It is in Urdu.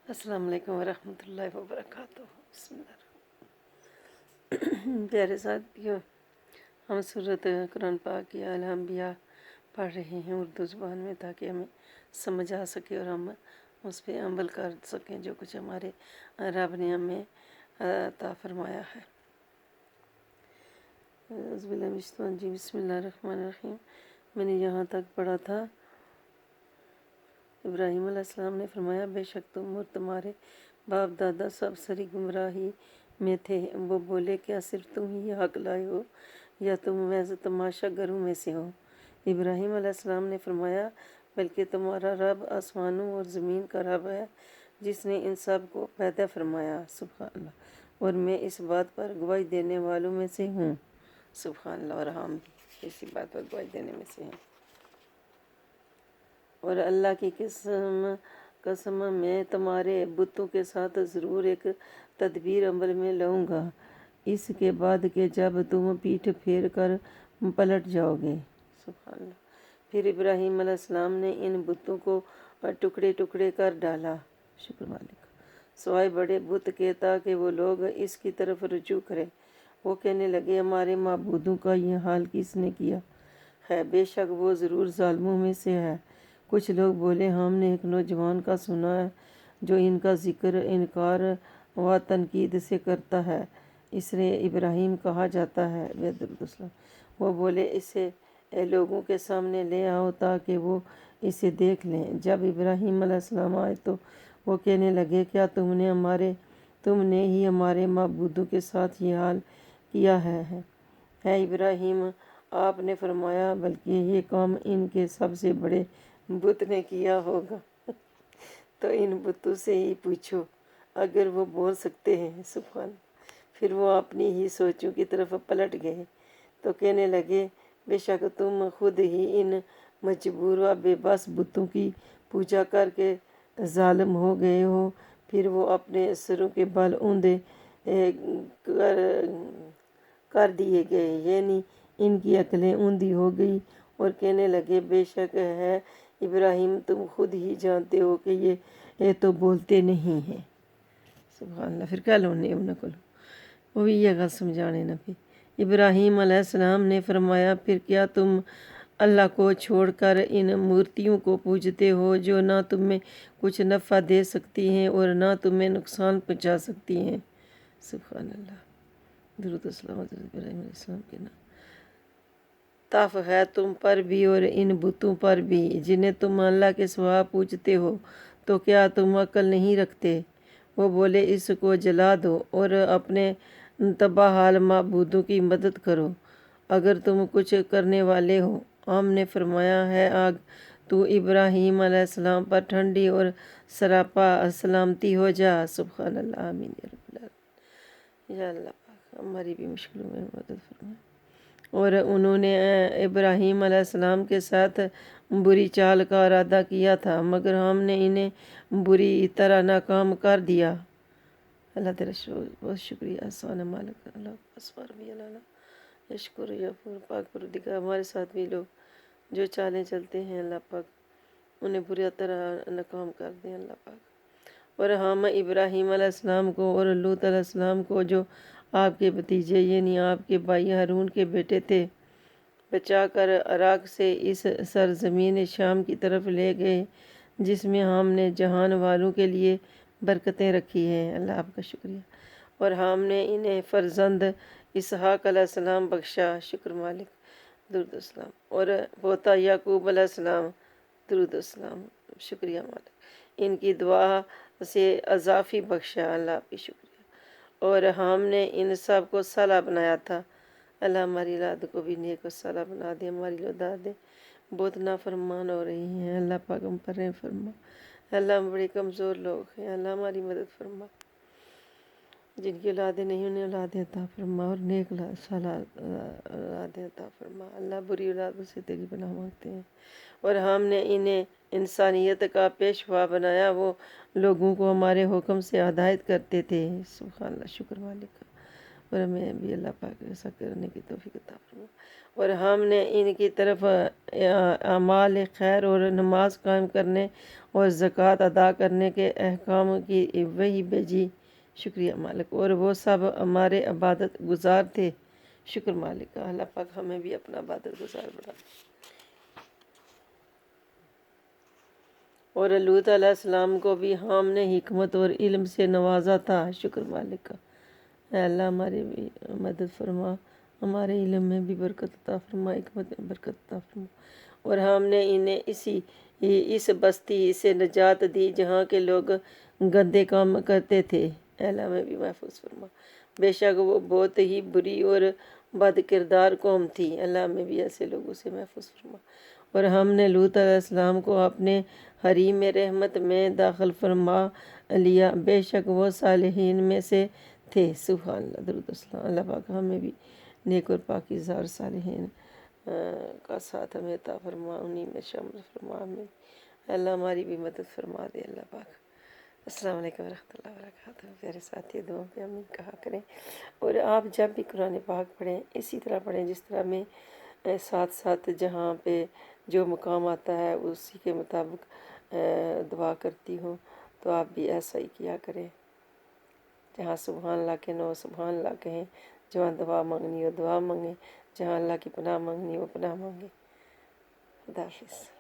السلام علیکم ورحمۃ اللہ وبرکاتہ۔ بسم اللہ پیارے ساتھیوں، ہم سورۃ قرآن پاک کی الانبیاء پڑھ رہے ہیں اردو زبان میں، تاکہ ہمیں سمجھ آ سکے اور ہم اس پہ عمل کر سکیں جو کچھ ہمارے رب نے ہمیں عطا فرمایا ہے۔ اعوذ باللہ من الشیطان الرجیم، بسم اللہ الرحمن الرحیم۔ میں نے یہاں تک پڑھا تھا، ابراہیم علیہ السلام نے فرمایا، بے شک تم اور تمہارے باپ دادا سب سری گمراہی میں تھے۔ وہ بولے، کیا صرف تم ہی حق لائے ہو یا تم محض تماشا گروں میں سے ہو؟ ابراہیم علیہ السلام نے فرمایا، بلکہ تمہارا رب آسمانوں اور زمین کا رب ہے، جس نے ان سب کو پیدا فرمایا۔ سبحان اللہ، اور میں اس بات پر گواہی دینے والوں میں سے ہوں۔ سبحان اللہ، اور ہم بھی اسی بات پر گواہی دینے میں سے ہیں۔ اور اللہ کی قسم میں تمہارے بتوں کے ساتھ ضرور ایک تدبیر عمل میں لاؤں گا، اس کے بعد کہ جب تم پیٹھ پھیر کر پلٹ جاؤ گے۔ سبحان اللہ۔ پھر ابراہیم علیہ السلام نے ان بتوں کو ٹکڑے ٹکڑے کر ڈالا، شکر مالک، سوائے بڑے بت کے، تاکہ وہ لوگ اس کی طرف رجوع کریں۔ وہ کہنے لگے، ہمارے معبودوں کا یہ حال کس نے کیا ہے؟ بے شک وہ ضرور ظالموں میں سے ہے۔ کچھ لوگ بولے، ہم نے ایک نوجوان کا سنا ہے جو ان کا ذکر انکار و تنقید سے کرتا ہے، اس لیے ابراہیم کہا جاتا ہے۔ وہ بولے، اسے لوگوں کے سامنے لے آؤ تاکہ وہ اسے دیکھ لیں۔ جب ابراہیم علیہ السلام آئے تو وہ کہنے لگے، کیا تم نے ہی ہمارے معبودوں کے ساتھ یہ حال کیا ہے؟ ہے ابراہیم، آپ نے فرمایا، بلکہ یہ کام ان کے سب سے بڑے بت نے کیا ہوگا، تو ان بتوں سے ہی پوچھو اگر وہ بول سکتے ہیں۔ سبحان۔ پھر وہ اپنی ہی سوچوں کی طرف پلٹ گئے تو کہنے لگے، بے شک تم خود ہی ان مجبور و بے بس بتوں کی پوجا کر کے ظالم ہو گئے ہو۔ پھر وہ اپنے سروں کے بال اونڈے کر دیے گئے، یعنی ان کی عقلیں اوندھی ہو گئی، اور کہنے لگے، بے شک ہے ابراہیم، تم خود ہی جانتے ہو کہ یہ تو بولتے نہیں ہیں۔ سبحان اللہ۔ پھر کیا لونے انہوں کو وہ بھی یہ گل سمجھانے نہ پہ۔ ابراہیم علیہ السلام نے فرمایا، پھر کیا تم اللہ کو چھوڑ کر ان مورتیوں کو پوجتے ہو جو نہ تمہیں کچھ نفع دے سکتی ہیں اور نہ تمہیں نقصان پہنچا سکتی ہیں؟ سبحان اللہ۔ درود و سلام حضرت ابراہیم علیہ السلام کے نام۔ طاف ہے تم پر بھی اور ان بتوں پر بھی جنہیں تم اللہ کے سوا پوجتے ہو، تو کیا تم عقل نہیں رکھتے؟ وہ بولے، اس کو جلا دو اور اپنے تباہ حال معبودوں کی مدد کرو اگر تم کچھ کرنے والے ہو۔ ہم نے فرمایا ہے، آگ تو ابراہیم علیہ السلام پر ٹھنڈی اور سراپا سلامتی ہو جا۔ سبحان اللہ، آمین یا رب العالمین۔ یا اللہ پاک ہماری بھی مشکلوں میں مدد فرمائے۔ اور انہوں نے ابراہیم علیہ السلام کے ساتھ بری چال کا ارادہ کیا تھا، مگر ہم نے انہیں بری طرح ناکام کر دیا۔ اللہ تیرا بہت شکریہ، احسان مالک، اللہ اسمار بھی اللہ یشکر یفور۔ پاک پروردگار، ہمارے ساتھ بھی لوگ جو چالیں چلتے ہیں، اللہ پاک انہیں بری طرح ناکام کر دیں، اللہ پاک۔ اور ہم ابراہیم علیہ السلام کو اور لوط علیہ السلام کو، جو آپ کے بھتیجے یعنی آپ کے بھائی ہارون کے بیٹے تھے، بچا کر عراق سے اس سرزمین شام کی طرف لے گئے جس میں ہم نے جہان والوں کے لیے برکتیں رکھی ہیں۔ اللہ آپ کا شکریہ۔ اور ہم نے انہیں فرزند اسحاق علیہ السلام بخشا، شکر مالک، درود السلام، اور پوتا یعقوب علیہ السلام، درود السلام، شکریہ مالک، ان کی دعا سے اضافی بخشا، اللہ آپ کی شکریہ۔ اور ہم نے ان سب کو صالح بنایا تھا۔ اللہ ہماری اولاد کو بھی نیک و صالح بنا دے۔ ہماری اولادیں بہت نافرمان ہو رہی ہیں، اللہ پاک ہم پر رحم فرما۔ اللہ ہم بڑے کمزور لوگ ہیں، اللہ ہماری مدد فرما۔ جن کی اولادیں نہیں انہیں اولادیں عطا فرما، اور نیک صالح اولادیں عطا فرما۔ اللہ بری اولادوں سے تیری پناہ مانگتے ہیں۔ اور ہم نے انہیں انسانیت کا پیشوا بنایا، وہ لوگوں کو ہمارے حکم سے ہدایت کرتے تھے۔ سبحان اللہ، شکر مالک۔ پر ہمیں بھی اللہ پاک ایسا کرنے کی توفیق عطا فرما، اور ہم نے ان کی طرف اعمال خیر اور نماز قائم کرنے اور زکوٰۃ ادا کرنے کے احکام کی وحی بھیجی، شکریہ مالک، اور وہ سب ہمارے عبادت گزار تھے، شکر مالک کا۔ اللہ پاک ہمیں بھی اپنا عبادت گزار بنا، اور لوط علیہ السلام کو بھی ہم نے حکمت اور علم سے نوازا تھا، شکر مالک کا۔ اے اللہ ہماری بھی مدد فرما، ہمارے علم میں بھی برکت عطا فرما، حکمت میں برکت عطا فرما، اور ہم نے انہیں اس بستی سے نجات دی جہاں کے لوگ گندے کام کرتے تھے، اے اللہ ہمیں بھی محفوظ فرما، بے شک وہ بہت ہی بری اور بد کردار قوم تھی، اللہ ہمیں بھی ایسے لوگوں سے محفوظ فرما، اور ہم نے لوط علیہ السلام کو اپنے حریم رحمت میں داخل فرما لیا، بے شک وہ صالحین میں سے تھے، سبحان اللہ، درود السلام، اللہ پاک ہمیں بھی نیک اور پاکیزہ اور صالحین کا ساتھ ہمیں عطا فرما، انہی میں شامل فرما، ہمیں اللہ ہماری بھی مدد فرما دے، اللہ پاک۔ السلام علیکم ورحمۃ اللہ وبرکاتہ۔ پیارے ساتھی دعاؤں پہ آمین کہا کریں، اور آپ جب بھی قرآن پاک پڑھیں اسی طرح پڑھیں جس طرح میں ساتھ ساتھ جہاں پہ جو مقام آتا ہے اسی کے مطابق دعا کرتی ہوں، تو آپ بھی ایسا ہی کیا کریں، جہاں سبحان اللہ کہنا ہو سبحان اللہ کہیں، جہاں دعا مانگنی ہو دعا مانگیں، جہاں اللہ کی پناہ مانگنی ہو پناہ مانگیں۔ خدا حافظ۔